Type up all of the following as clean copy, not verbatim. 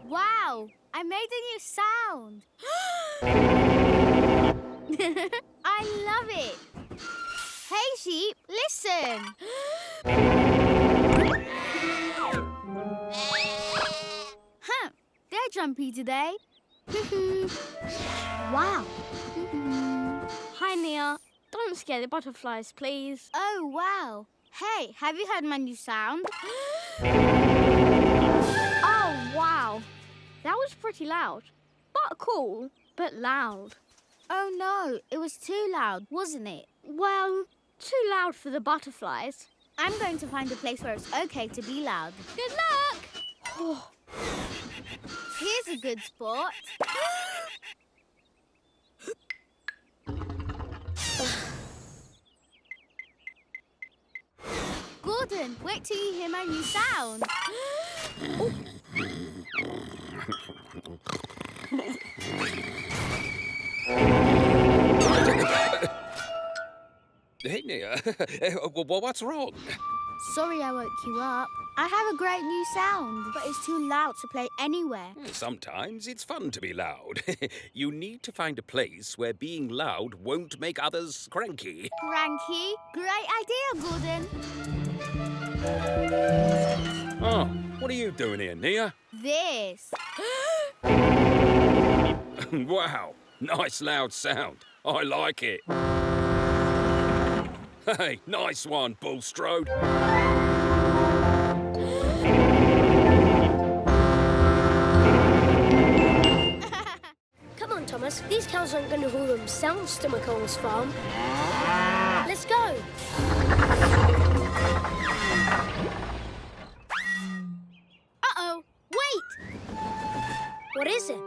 Wow, I made a new sound. I love it. Hey, sheep, listen. Huh, they're jumpy today. Wow. Hi, Nia. Don't scare the butterflies, please. Oh, wow. Hey, have you heard my new sound? Oh, wow. That was pretty loud. But cool, but loud. Oh, no, it was too loud, wasn't it? Well, too loud for the butterflies. I'm going to find a place where it's okay to be loud. Good luck! Here's a good spot. Gordon, wait till you hear my new sound. Hey, Nia. What's wrong? Sorry I woke you up. I have a great new sound, but it's too loud to play anywhere. Sometimes it's fun to be loud. You need to find a place where being loud won't make others cranky. Cranky? Great idea, Gordon. Oh, what are you doing here, Nia? This. Wow, nice loud sound. I like it. Hey, nice one, Bulstrode. Come on, Thomas. These cows aren't going to haul themselves to McColl's farm. Let's go. Uh-oh, wait! What is it?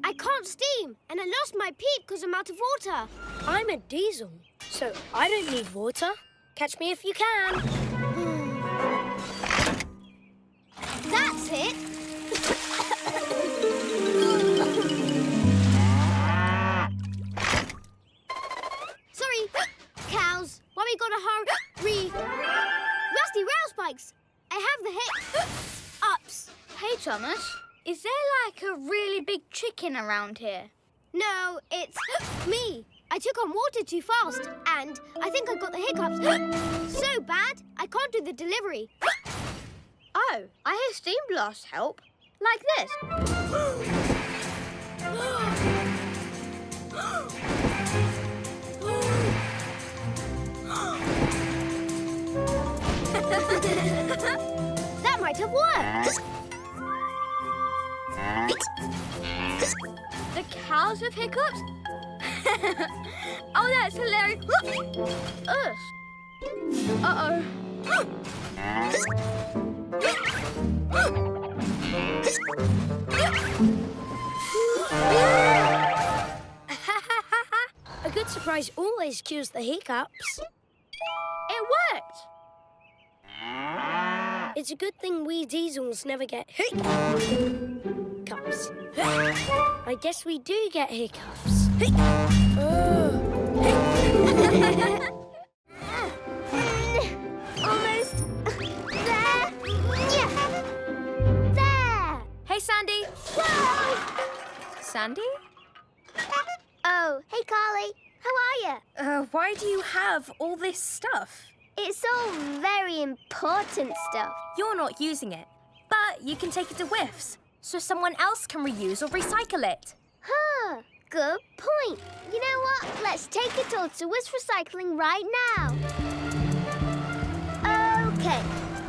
I can't steam, and I lost my peep because I'm out of water. I'm a diesel, so I don't need water. Catch me if you can. That's it! Sorry, cows. Why we gotta hurry? Rusty rail spikes. I have the ups. Hey, Thomas. Is there like a really big chicken around here? No, it's me. I took on water too fast, and I think I got the hiccups so bad I can't do the delivery. Oh, I hear steam blasts help. Like this. That might have worked. The cows have hiccups? Oh, that's hilarious. Ugh. Uh-oh. A good surprise always cures the hiccups. It worked. It's a good thing we diesels never get hiccups. I guess we do get hiccups. Almost there. Yeah. There. Hey, Sandy. Whoa. Sandy? Oh, hey, Carly. How are you? Why do you have all this stuff? It's all very important stuff. You're not using it, but you can take it to whiffs, so someone else can reuse or recycle it. Huh. Good point. You know what? Let's take it all to Wiz Recycling right now. Okay.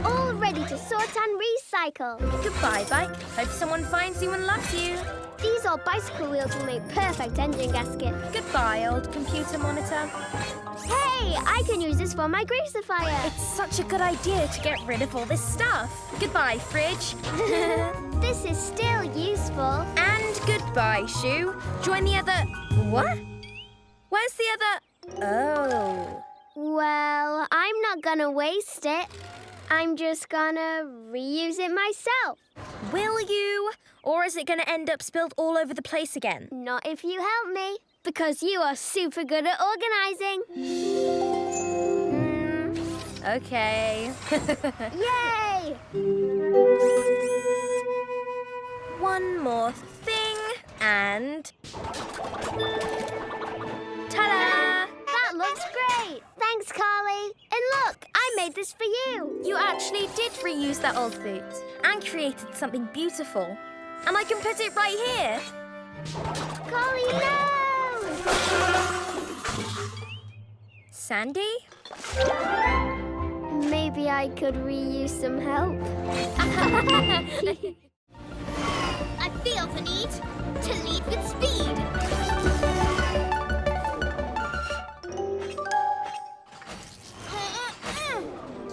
All ready to sort and recycle. Goodbye, bike. Hope someone finds you and loves you. These old bicycle wheels will make perfect engine gaskets. Goodbye, old computer monitor. Hey, I can use this for my greasifier. It's such a good idea to get rid of all this stuff. Goodbye, fridge. This is still useful. And goodbye, shoe. Join the other... What? Where's the other... Oh. Well, I'm not gonna waste it. I'm just gonna reuse it myself. Will you? Or is it going to end up spilled all over the place again? Not if you help me, because you are super good at organising. Okay. Yay! One more thing, and... ta-da! That looks great. Thanks, Carly. And look, I made this for you. You actually did reuse that old boot and created something beautiful. And I can put it right here. Carly, no! Sandy? Maybe I could reuse some help. I feel the need to lead with speed.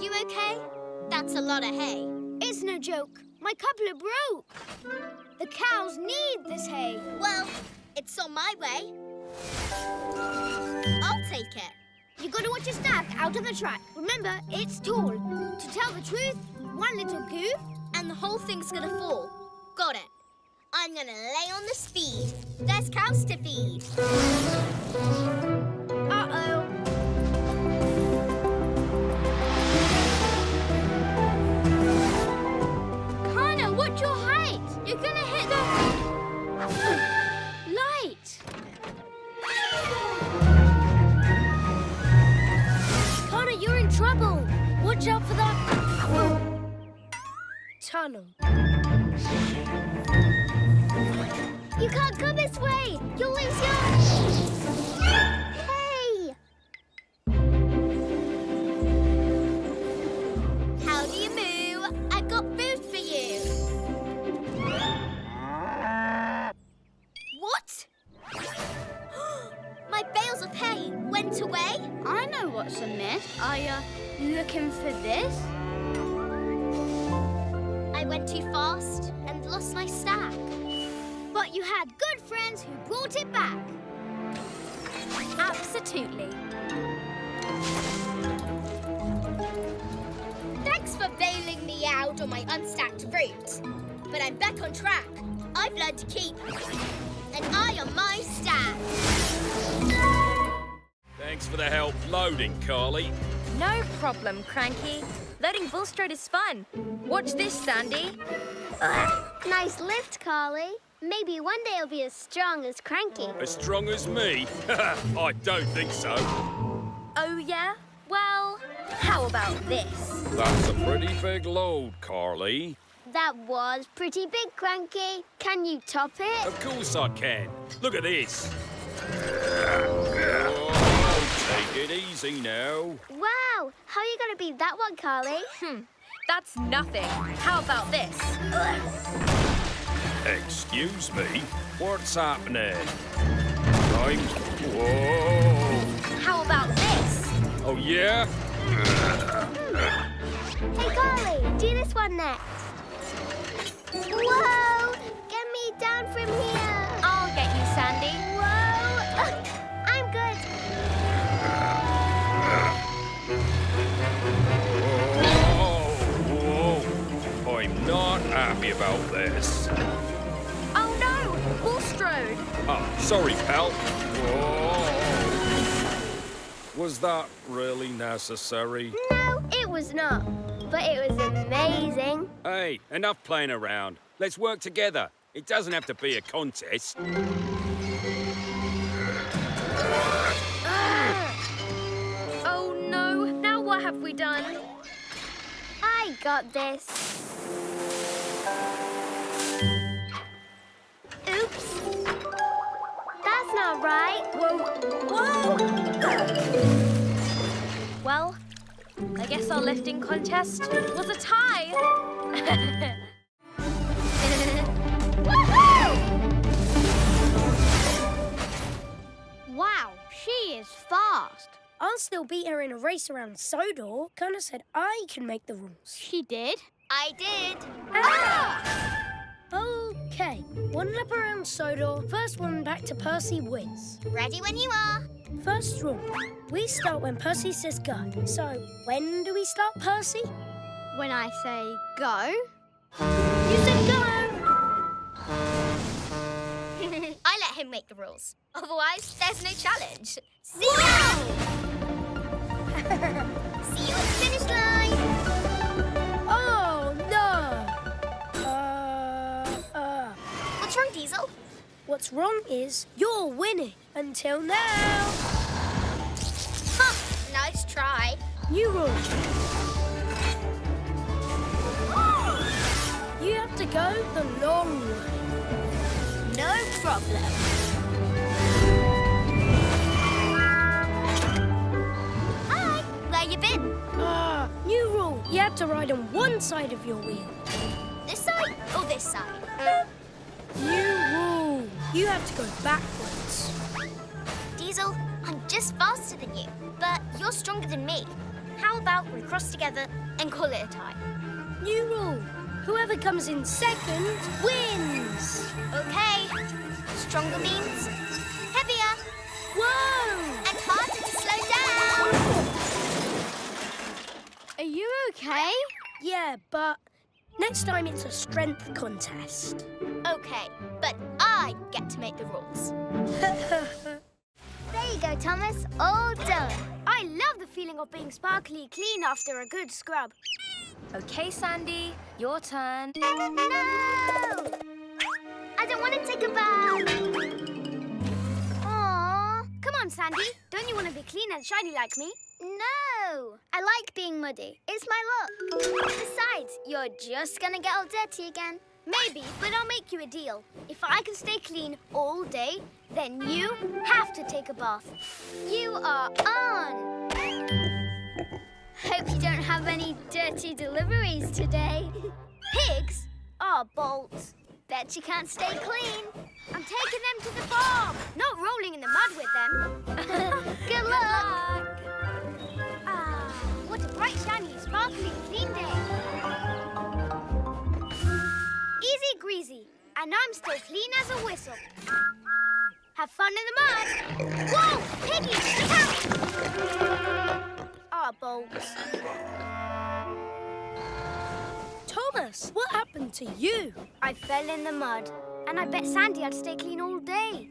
You okay? That's a lot of hay. It's no joke. My coupler broke. The cows need this hay. Well, it's on my way. I'll take it. You gotta watch your step out of the track. Remember, it's tall. To tell the truth, one little goof and the whole thing's gonna fall. Got it. I'm gonna lay on the speed. There's cows to feed. Uh-oh. Connor, watch your height. You're gonna hit the light. Connor, you're in trouble. Watch out for that tunnel. You can't go this way. You'll lose your... Hey! How do you moo? I've got food for you. What? My bales of hay went away? I know what's amiss. Are you looking for this? I went too fast and lost my stack. But you had good friends who brought it back. Absolutely. Thanks for bailing me out on my unstacked fruit. But I'm back on track. I've learned to keep an eye on my stack. Thanks for the help loading, Carly. No problem, Cranky. Loading Bulstrode is fun. Watch this, Sandy. Nice lift, Carly. Maybe one day it'll be as strong as Cranky. As strong as me? I don't think so. Oh, yeah? Well, how about this? That's a pretty big load, Carly. That was pretty big, Cranky. Can you top it? Of course I can. Look at this. Oh, take it easy now. Wow! How are you going to beat that one, Carly? That's nothing. How about this? Excuse me? What's happening? Whoa! How about this? Oh, yeah? Hey, Carly, do this one next. Whoa! Get me down from here. I'll get you, Sandy. Whoa! I'm good. Whoa! I'm not happy about this. Oh, no! Bulstrode! Oh, sorry, pal. Whoa! Was that really necessary? No, it was not. But it was amazing. Hey, enough playing around. Let's work together. It doesn't have to be a contest. Oh, no. Now what have we done? I got this. Oops. That's not right. Whoa! Well, I guess our lifting contest was a tie. Wow, she is fast. I'll still beat her in a race around Sodor. Connor said I can make the rules. She did? I did. Okay, one lap around Sodor. First one back to Percy wins. Ready when you are. First rule, we start when Percy says go. So, when do we start, Percy? When I say go. You said go! I let him make the rules. Otherwise, there's no challenge. See you! See you at the finish What's wrong is you're winning until now. Ha! Nice try. New rule. You have to go the long way. No problem. Hi, where you been? New rule. You have to ride on one side of your wheel. This side or this side? New rule. You have to go backwards. Diesel, I'm just faster than you, but you're stronger than me. How about we cross together and call it a tie? New rule. Whoever comes in second wins. Okay. Stronger means heavier Whoa! and harder to slow down. Are you okay? Yeah, but next time it's a strength contest. Okay, but I get to make the rules. There you go, Thomas. All done. I love the feeling of being sparkly clean after a good scrub. Okay, Sandy, your turn. No! I don't want to take a bath. Aww. Come on, Sandy. Don't you want to be clean and shiny like me? No! I like being muddy. It's my look. Besides, you're just going to get all dirty again. Maybe, but I'll make you a deal. If I can stay clean all day, then you have to take a bath. You are on. Hope you don't have any dirty deliveries today. Pigs are bolts. Bet you can't stay clean. I'm taking them to the farm, not rolling in the mud with them. Good luck. Ah, what a bright, shiny, sparkly, clean day. Easy greasy, and I'm still clean as a whistle. Have fun in the mud. Whoa, Piggy, look out! Ah, bolts. Thomas, what happened to you? I fell in the mud, and I bet Sandy I'd stay clean all day.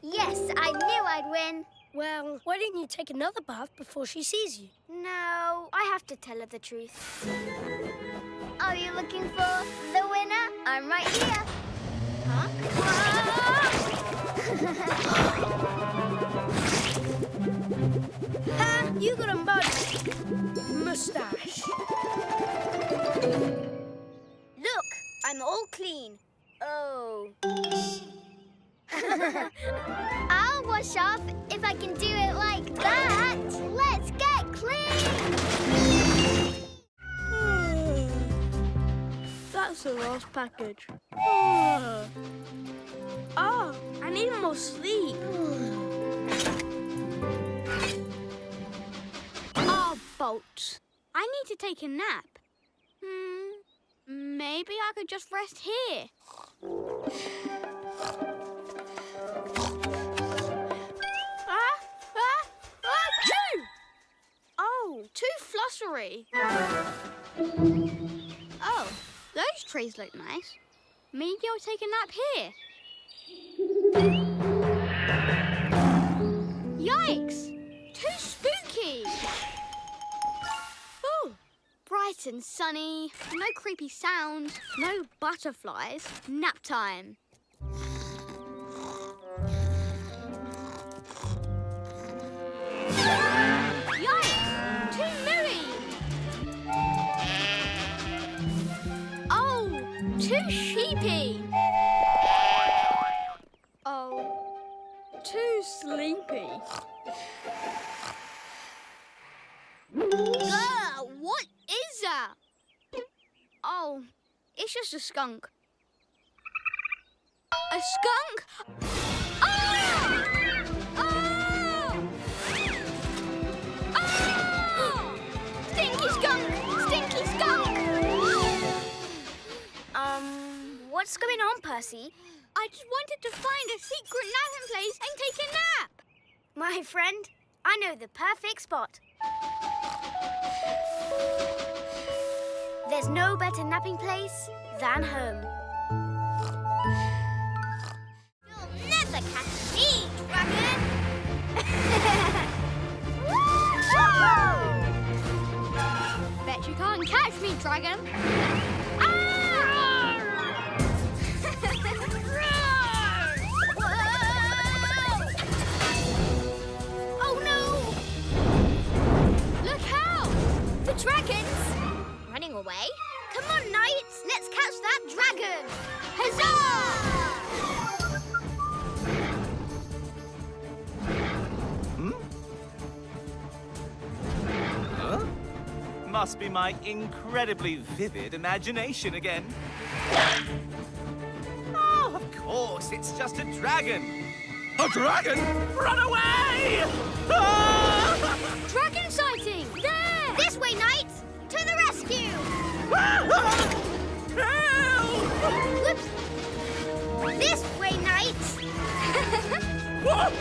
Yes, I knew I'd win. Well, why didn't you take another bath before she sees you? No, I have to tell her the truth. Are you looking for the winner? I'm right here. Huh? Ha! You got a mud mustache. Look, I'm all clean. Oh. I'll wash off if I can do it like that. Let's get clean. That's the last package. I need more sleep. Ah, bolts. I need to take a nap. Maybe I could just rest here. Achoo! Oh, too fluttery. Oh, those trees look nice. Maybe I'll take a nap here. Yikes! Too spooky! Oh, bright and sunny, no creepy sounds, no butterflies. Nap time. Yikes! Too merry! Oh, too sheepy! Oh, Too sleepy. ugh, what is that? Oh, it's just a skunk. A skunk? Ah! Ah! Ah! Stinky skunk! Stinky skunk! What's going on, Percy? I just wanted to find a secret napping place and take a nap. My friend, I know the perfect spot. There's no better napping place than home. You'll never catch me, dragon. Bet you can't catch me, dragon. must be my incredibly vivid imagination again. Oh, of course, it's just a dragon. A dragon? Run away! Ah! Dragon sighting! There! This way, knights! To the rescue! Help! Whoops! This way, knights! What?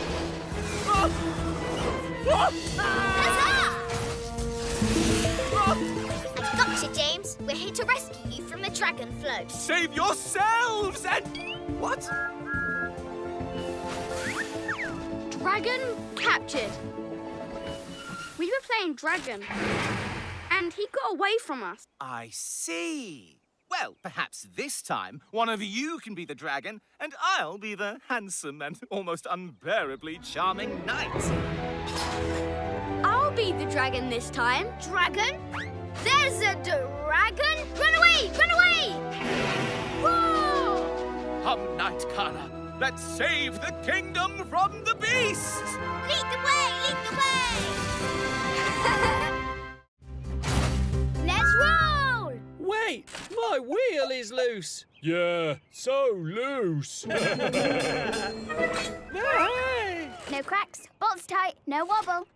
What? Huzzah! Ah! Gotcha, James. We're here to rescue you from the dragon float. Save yourselves and... What? Dragon captured. We were playing dragon, and he got away from us. I see. Well, perhaps this time one of you can be the dragon and I'll be the handsome and almost unbearably charming knight. I'll be the dragon this time. Dragon? There's a dragon! Run away! Run away! Whoa! Come, Knight Kana, let's save the kingdom from the beast! Lead the way! Lead the way! Let's roll! Wait, my wheel is loose. Yeah, so loose. Hey! No cracks, bolts tight, no wobble.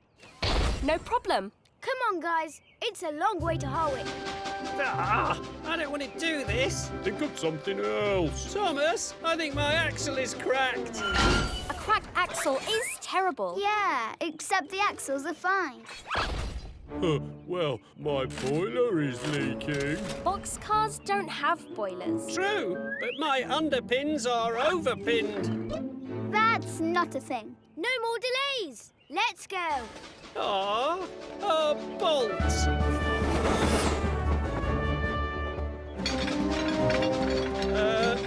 No problem. Come on, guys. It's a long way to Harwick. Ah, I don't want to do this. Think of something else. Thomas, I think my axle is cracked. A cracked axle is terrible. Yeah, except the axles are fine. Well, my boiler is leaking. Boxcars don't have boilers. True, but my underpins are overpinned. That's not a thing. No more delays. Let's go. Ah, a bolt.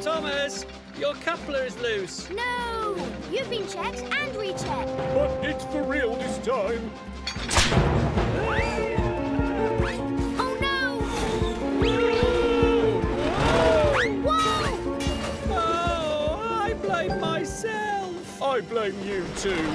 Thomas, your coupler is loose. No! You've been checked and rechecked. But it's for real this time. Oh no! Whoa! Oh, I blame myself. I blame you too.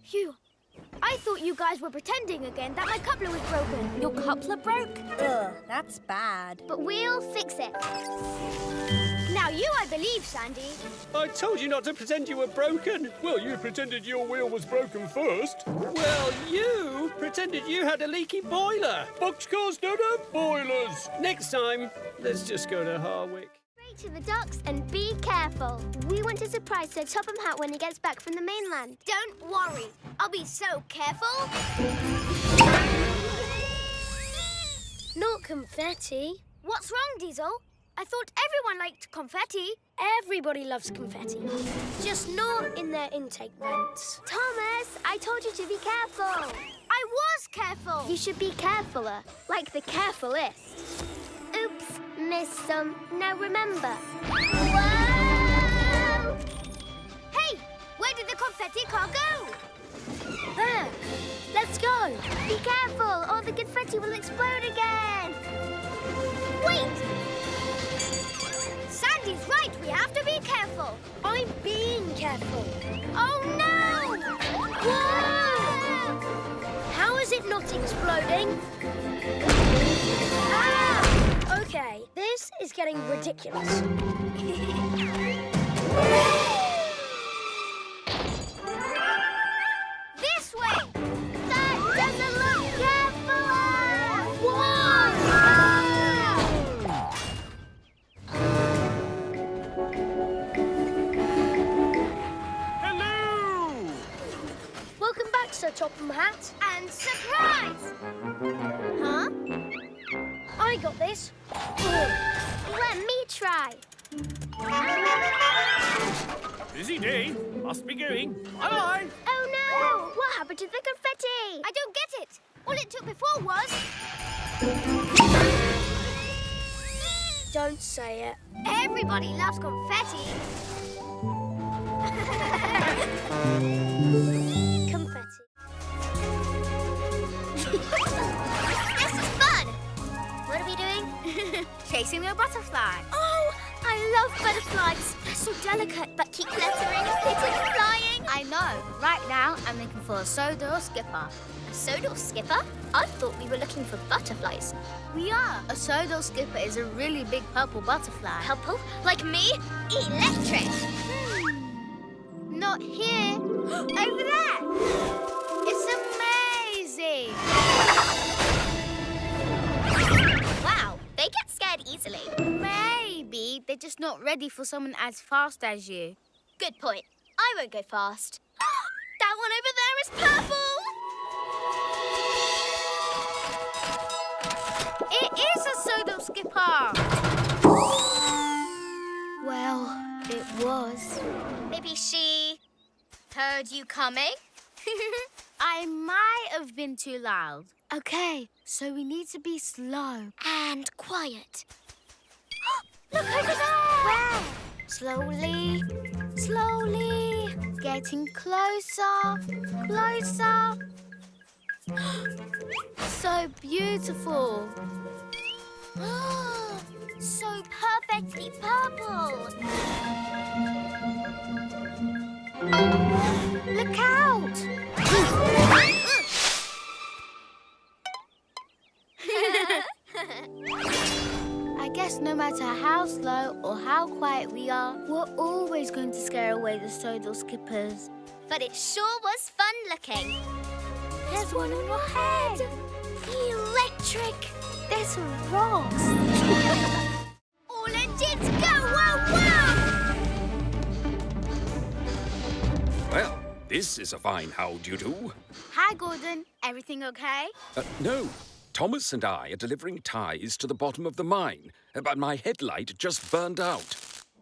Phew. I thought you guys were pretending again that my coupler was broken. Your coupler broke? Ugh, that's bad. But we'll fix it. Now you, I believe, Sandy. I told you not to pretend you were broken. Well, you pretended your wheel was broken first. Well, you pretended you had a leaky boiler. Boxcars don't have boilers. Next time, let's just go to Harwick. Straight to the docks and be careful. We want to surprise Sir Topham Hatt when he gets back from the mainland. Don't worry. I'll be so careful. Not confetti. What's wrong, Diesel? I thought everyone liked confetti. Everybody loves confetti. Just not in their intake vents. Thomas, I told you to be careful. I was careful. You should be carefuler, like the carefulest. Oops, missed some. Now remember. Whoa! Hey, where did the confetti car go? There. Let's go. Be careful, or the confetti will explode again. Wait! Sandy's right, we have to be careful. I'm being careful. Oh no! Whoa! How is it not exploding? Ah! Okay, this is getting ridiculous. This way! That doesn't look careful! Whoa! Hello! Welcome back, Sir Topham Hatt. And surprise! Huh? I got this. Let me try. Busy day. Must be going. Bye-bye. Oh no! What happened to the confetti? I don't get it. All it took before was... Don't say it. Everybody loves confetti. Confetti. butterfly. Oh, I love butterflies. They're so delicate, but keep fluttering and flitting and flying. I know. Right now, I'm looking for a Sodor skipper. A Sodor skipper? I thought we were looking for butterflies. We are. A Sodor skipper is a really big purple butterfly. Purple? Like me? Electric. Not here. Over there. It's amazing. Wow, they get scared easily. Maybe they're just not ready for someone as fast as you. Good point. I won't go fast. That one over there is purple! It is a Sodor skipper. Well, it was. Maybe she heard you coming? I might have been too loud. Okay, so we need to be slow. And quiet. Look over there! Where? Slowly, slowly, getting closer, closer. So beautiful. So perfectly purple. Look out! I guess no matter how slow or how quiet we are, we're always going to scare away the Sodor skippers. But it sure was fun looking. There's one on your head. Electric. There's rocks. All engines go! Wow, wow! Well, this is a fine how-do-you-do. Hi, Gordon. Everything okay? No, Thomas and I are delivering ties to the bottom of the mine, but my headlight just burned out.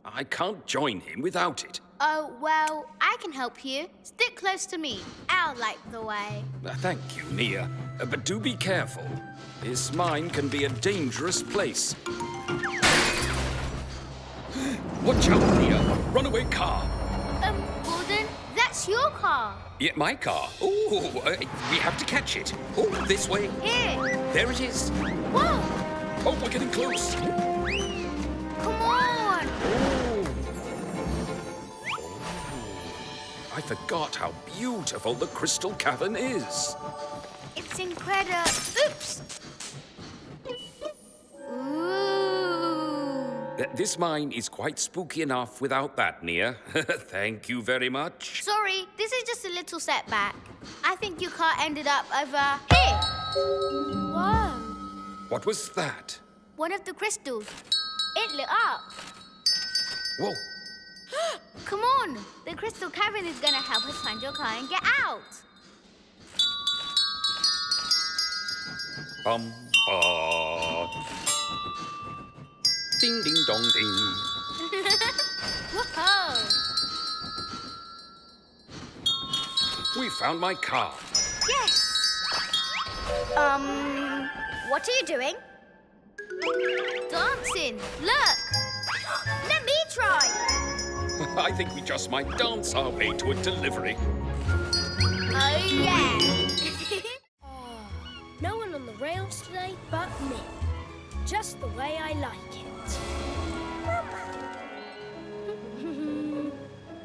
I can't join him without it. Oh, well, I can help you. Stick close to me. I'll light the way. Thank you, Nia. But do be careful. This mine can be a dangerous place. Watch out, Nia. Runaway car. Gordon, that's your car. Yeah, my car. Oh, we have to catch it. Oh, this way. Here. There it is. Whoa! Oh, we're getting close. Come on. I forgot how beautiful the crystal cavern is. It's incredible. Oops. Ooh. This mine is quite spooky enough without that, Nia. Thank you very much. Sorry, this is just a little setback. I think your car ended up over here. Whoa. What was that? One of the crystals. It lit up. Whoa. Come on. The crystal cavern is going to help us find your car and get out. Bum, ba. Ding, ding, dong, ding. Whoa. We found my car. Yes. What are you doing? Dancing. Look. Let me try. I think we just might dance our way to a delivery. Oh, yeah. No one on the rails today but me. Just the way I like it.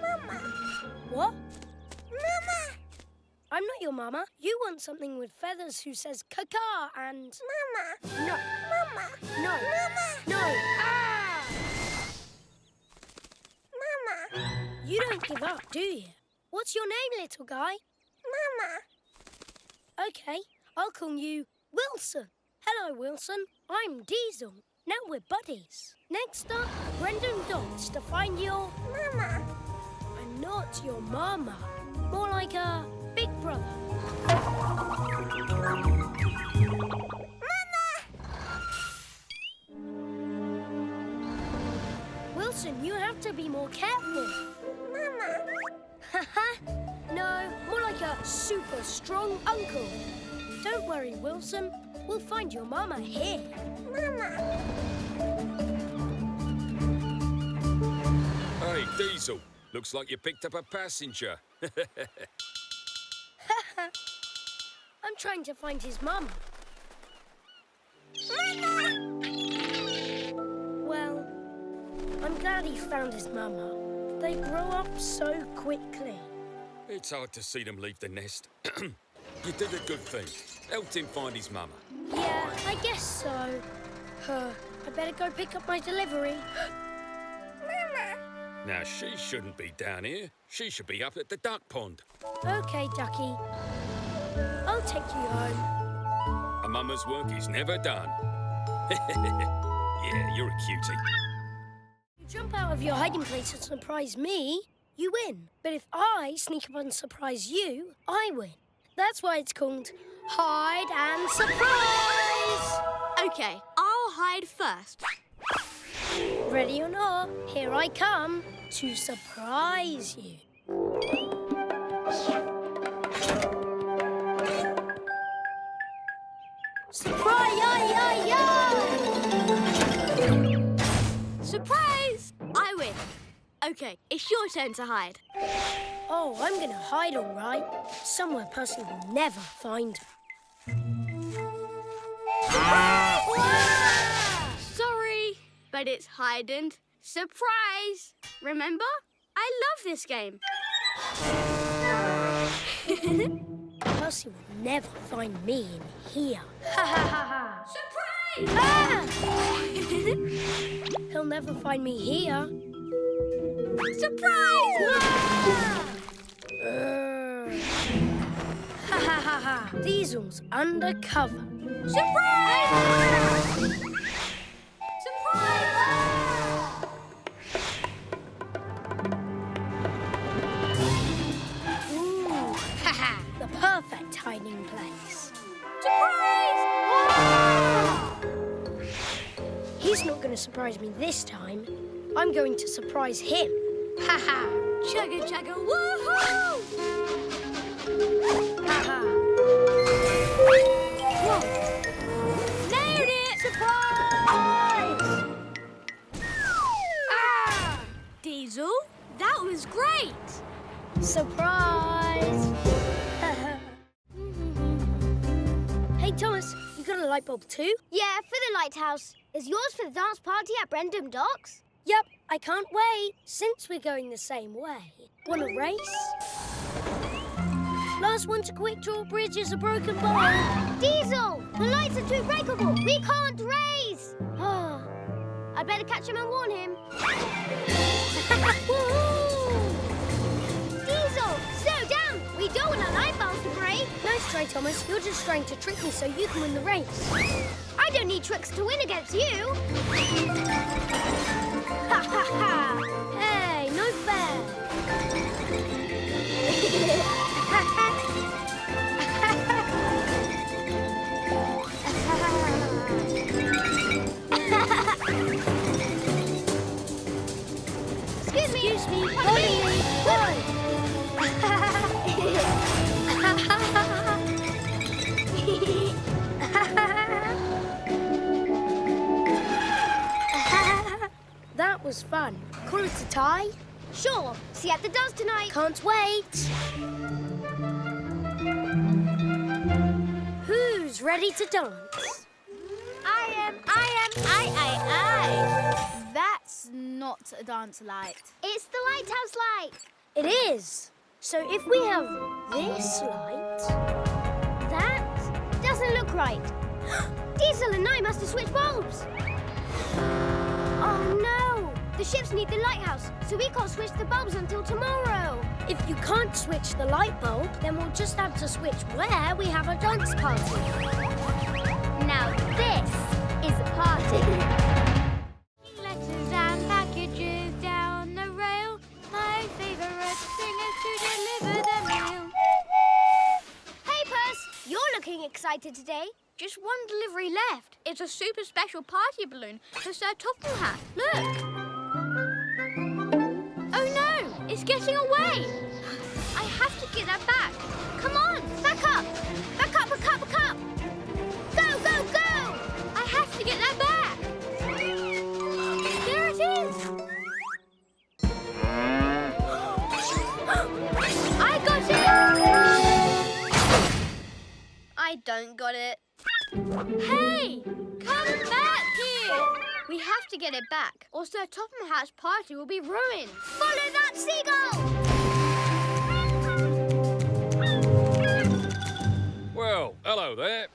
Mama. What? Mama. I'm not your mama. You want something with feathers who says caca and... Mama. No. Mama. No. Mama. No. Ah! Mama. You don't give up, do you? What's your name, little guy? Mama. Okay, I'll call you Wilson. Hello, Wilson. I'm Diesel. Now we're buddies. Next up, Brendan Dodds to find your... Mama. I'm not your mama. More like a big brother. Mama! Wilson, you have to be more careful. Mama. Haha. No, more like a super strong uncle. Don't worry, Wilson. We'll find your mama here. Mama. Hey, Diesel. Looks like you picked up a passenger. I'm trying to find his mama. Well, I'm glad he found his mama. They grow up so quickly. It's hard to see them leave the nest. You did a good thing. Helped him find his mama. Yeah, I guess so. I better go pick up my delivery. Now, she shouldn't be down here. She should be up at the duck pond. Okay, Ducky. I'll take you home. A mama's work is never done. Yeah, you're a cutie. You jump out of your hiding place and surprise me, you win. But if I sneak up and surprise you, I win. That's why it's called hide and surprise. Okay, I'll hide first. Ready or not, here I come to surprise you. Surprise! I win. Okay, it's your turn to hide. Oh, I'm going to hide all right. Somewhere Percy will never find her. Sorry, but it's hide and surprise. Remember? I love this game. Percy will never find me in here. Ha ha ha ha. Surprise! Ah! He'll never find me here. Surprise! Ha ha ha ha. Diesel's undercover. Surprise! Surprise! Ooh, ha ha. The perfect hiding place. Surprise! He's not going to surprise me this time. I'm going to surprise him. Ha ha. Chugga chugga woohoo! Ha ha. Whoa. Nailed it! Surprise! Ah! Diesel, that was great! Surprise! Hey, Thomas, you got a light bulb too? Yeah, for the lighthouse. Is yours for the dance party at Brendam Docks? Yep, I can't wait. Since we're going the same way. Want a race? Last one to quick draw bridge is a broken bowl. Diesel! The lights are too breakable. We can't race. Oh, I'd better catch him and warn him. Diesel, slow down. We don't want our light bulbs to break. Nice try, Thomas. You're just trying to trick me so you can win the race. I don't need tricks to win against you. Ha ha ha. Hey, no fair. Excuse me. That was fun. Call it a tie? Sure. See you at the dance tonight. Can't wait. Who's ready to dance? I am. That's not a dance light. It's the lighthouse light. It is. So if we have this light... That doesn't look right. Diesel and I must have switched bulbs. Oh, no. The ships need the lighthouse, so we can't switch the bulbs until tomorrow. If you can't switch the light bulb, then we'll just have to switch where we have a dance party. Now this is a party. Letters and packages down the rail. My favourite thing is to deliver the mail. Hey, Percy, you're looking excited today. Just one delivery left. It's a super special party balloon for Sir Topham Hatt. Look. Oh no, it's getting away. I have to get that back. Come on, Back up! Back up, back up, back up! Go, go, go! I have to get that back. There it is. I got it. I don't got it. Hey, come back here. We have to get it back, or Sir Topham Hatt's party will be ruined. Follow that seagull! Well, hello there.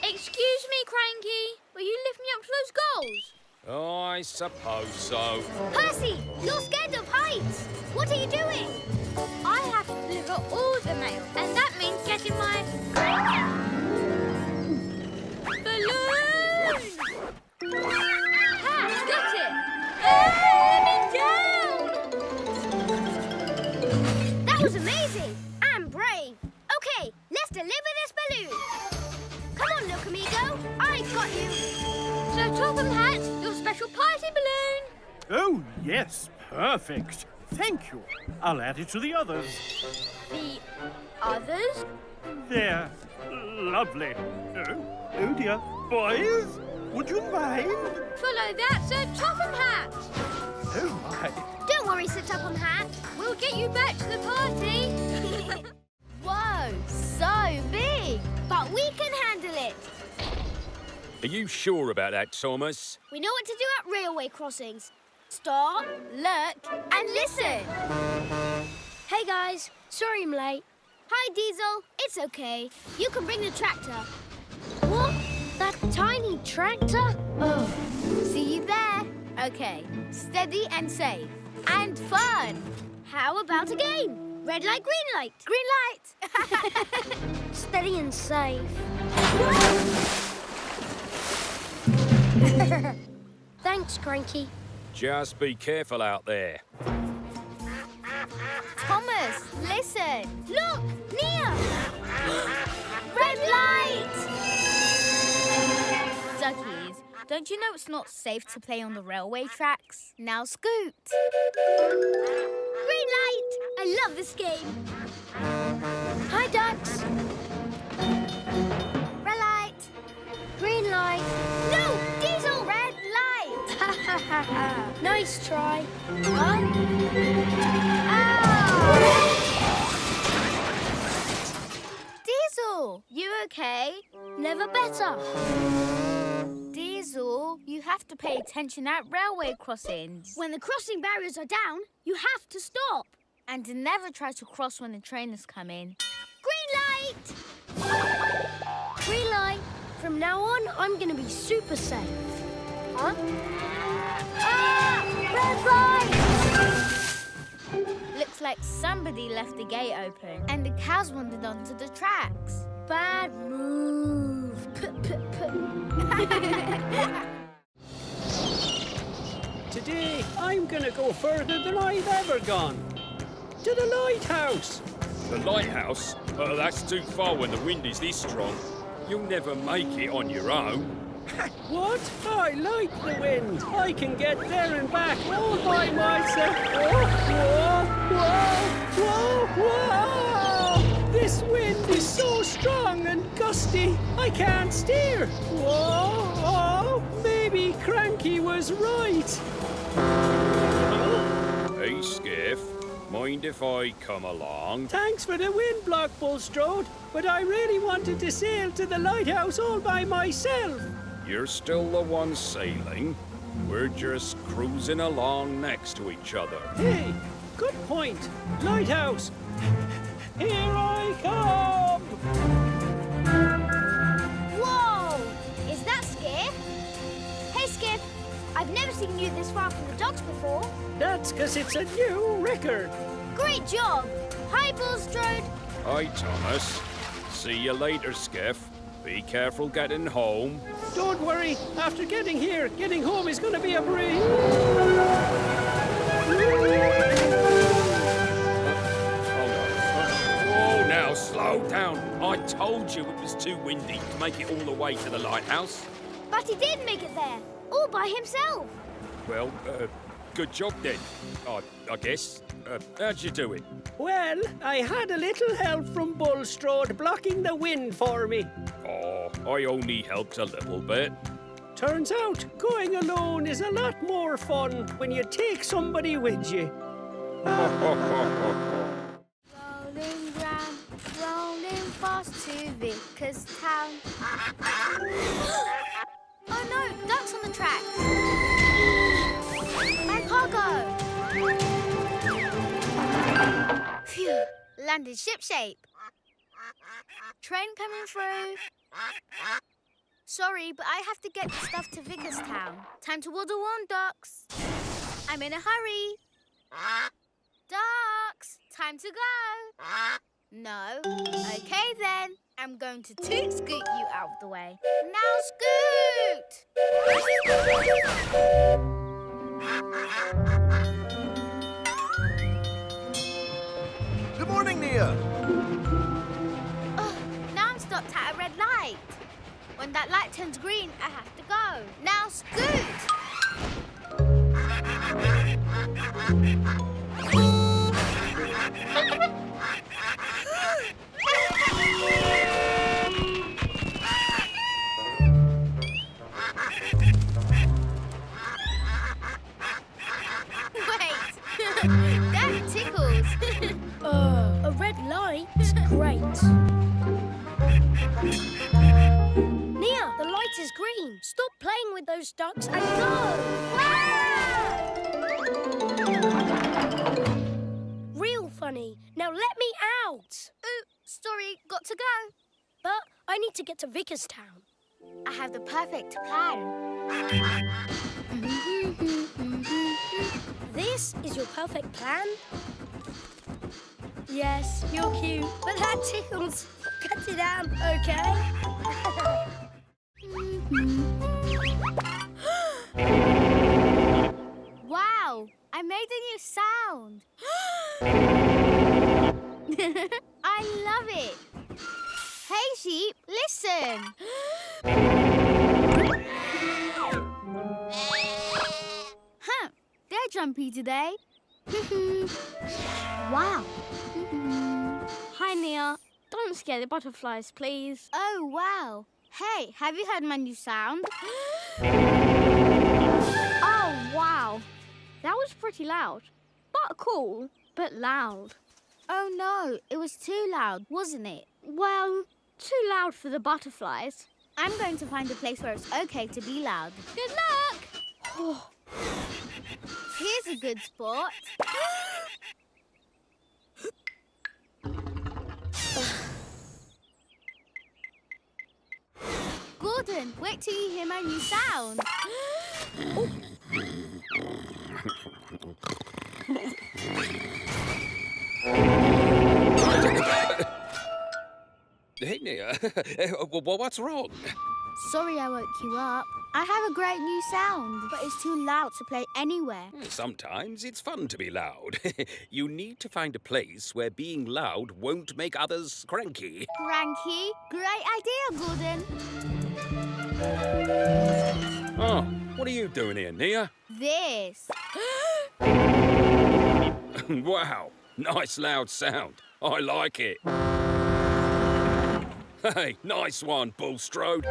Excuse me, Cranky. Will you lift me up to those goals? I suppose so. Percy, you're scared of heights. What are you doing? I have to deliver all the mail, and that means getting my balloon. Hat, got it! Let me down! That was amazing and brave. Okay, let's deliver this balloon. Come on, look, amigo. I've got you. Sir Topham Hatt, your special party balloon. Oh, yes, perfect. Thank you. I'll add it to the others. The others? There. Lovely. Oh dear. Boys, would you mind? Follow that, Sir Topham Hatt. Oh, my. Don't worry, Sir Topham Hatt. We'll get you back to the party. Whoa, so big. But we can handle it. Are you sure about that, Thomas? We know what to do at railway crossings. Stop. Look and listen. Hey, guys. Sorry I'm late. Hi, Diesel. It's okay. You can bring the tractor. What? That tiny tractor? Oh. See you there. Okay, steady and safe. And fun. How about a game? Red light, green light. Green light. Steady and safe. Thanks, Cranky. Just be careful out there. Thomas, listen. Look, near. Red light! Duckies, don't you know it's not safe to play on the railway tracks? Now scoot. Green light. I love this game. Hi, ducks. Red light. Green light. No, Diesel. Red light! Nice try. Huh? Diesel, you okay? Never better. Diesel, you have to pay attention at railway crossings. When the crossing barriers are down, you have to stop. And never try to cross when the train is coming. Green light. Green light. From now on, I'm going to be super safe. Huh? Ah! Red light! Looks like somebody left the gate open and the cows wandered onto the tracks. Bad move. Today, I'm going to go further than I've ever gone. To the lighthouse. The lighthouse? That's too far when the wind is this strong. You'll never make it on your own. What? I like the wind. I can get there and back all by myself. Whoa! Whoa! This wind is so strong and gusty, I can't steer. Whoa! Maybe Cranky was right. Hey, Skiff. Mind if I come along? Thanks for the wind block, Bulstrode, but I really wanted to sail to the lighthouse all by myself. You're still the one sailing. We're just cruising along next to each other. Hey, good point. Lighthouse, here I come! Whoa! Is that Skiff? Hey, Skiff. I've never seen you this far from the docks before. That's because it's a new record. Great job. Hi, Bulstrode. Hi, Thomas. See you later, Skiff. Be careful getting home. Don't worry. After getting here, getting home is going to be a breeze. Oh, now, slow down. I told you it was too windy to make it all the way to the lighthouse. But he did make it there, all by himself. Well, good job then, I guess. How'd you do it? Well, I had a little help from Bulstrode blocking the wind for me. Oh, I only helped a little bit. Turns out going alone is a lot more fun when you take somebody with you. Rolling round, rolling fast to Vickers Town. Oh no, ducks on the tracks. My cargo! Phew, landed shipshape. Train coming through. Sorry, but I have to get the stuff to Vicarstown. Time to waddle on, ducks. I'm in a hurry. Ducks, time to go. No. Okay, then. I'm going to scoot you out of the way. Now scoot! Good morning, Nia. Oh, now I'm stopped at a red light. When that light turns green, I have to go. Now scoot! That tickles. A red light? Great. Nia, the light is green. Stop playing with those ducks and go! Real funny. Now let me out. Sorry, got to go. But I need to get to Vicarstown. I have the perfect plan. This is your perfect plan? Yes, you're cute, but that tickles. Cut it out, okay? Wow, I made a new sound. I love it. Hey, sheep, listen. Huh, they're jumpy today. Wow. Hi, Nia. Don't scare the butterflies, please. Oh, wow. Hey, have you heard my new sound? Oh, wow. That was pretty loud. But cool, but loud. Oh, no, it was too loud, wasn't it? Well, too loud for the butterflies. I'm going to find a place where it's okay to be loud. Good luck! Here's a good spot. Gordon, wait till you hear my new sound. Hey, Nia. What's wrong? Sorry I woke you up. I have a great new sound, but it's too loud to play anywhere. Sometimes it's fun to be loud. You need to find a place where being loud won't make others cranky. Cranky? Great idea, Gordon. Oh, what are you doing here, Nia? This. Wow, nice loud sound. I like it. Hey, nice one, Bulstrode.